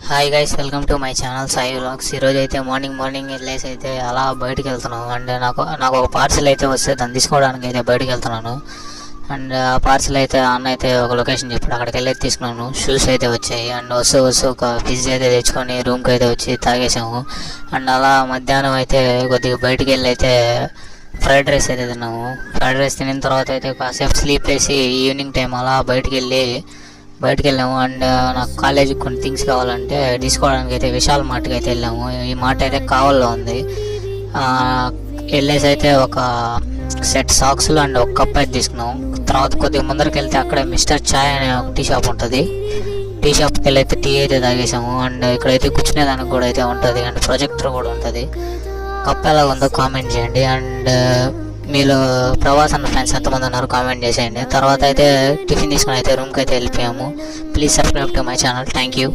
Hi guys, welcome to my channel Sai vlogs. ఈరోజు అయితే morning వెళ్ళేసి అయితే అలా బయటికి వెళ్తున్నాను. అండ్ నాకు ఒక పార్సల్ అయితే వస్తే దాన్ని తీసుకోవడానికి అయితే బయటికి వెళ్తున్నాను. అండ్ ఆ పార్సల్ అయితే అన్న అయితే ఒక లొకేషన్ చెప్పాడు, అక్కడికి వెళ్ళి తీసుకున్నాను. షూస్ అయితే వచ్చాయి. అండ్ వస్తూ ఒక పిజ్జా అయితే తెచ్చుకొని రూమ్కి అయితే వచ్చి తాగేసాము. అండ్ అలా మధ్యాహ్నం అయితే కొద్దిగా బయటికి వెళ్ళి అయితే ఫ్రైడ్ రైస్ అయితే తిన్నాము. ఫ్రైడ్ రైస్ తినిన తర్వాత అయితే కాసేపు స్లీప్ వేసి ఈవినింగ్ టైం అలా బయటికి వెళ్ళాము. అండ్ నాకు కాలేజీకి కొన్ని థింగ్స్ కావాలంటే తీసుకోవడానికి అయితే విశాల్ మార్ట్కి అయితే వెళ్ళాము. ఈ మార్ట్ అయితే కావల్లో ఉంది. వెళ్ళేసి అయితే ఒక సెట్ సాక్స్లు అండ్ ఒక కప్ అయితే తీసుకున్నాము. తర్వాత కొద్దిగా ముందరికి వెళ్తే అక్కడ మిస్టర్ చాయ్ అనే ఒక టీ షాప్ ఉంటుంది. టీ షాప్కి వెళ్ళి అయితే టీ అయితే తాగేసాము. అండ్ ఇక్కడైతే కూర్చునేదానికి కూడా అయితే ఉంటుంది. అండ్ ప్రొజెక్టర్ కూడా ఉంటుంది. కప్ ఎలా ఉందో కామెంట్ చేయండి. అండ్ మీలో ప్రవాస్ అన్న ఫ్రెండ్స్ ఎంతమంది ఉన్నారు కామెంట్ చేసేయండి. తర్వాత అయితే టిఫిన్ తీసుకుని అయితే రూమ్కి అయితే వెళ్ళిపోయాము. Please subscribe to my channel. Thank you.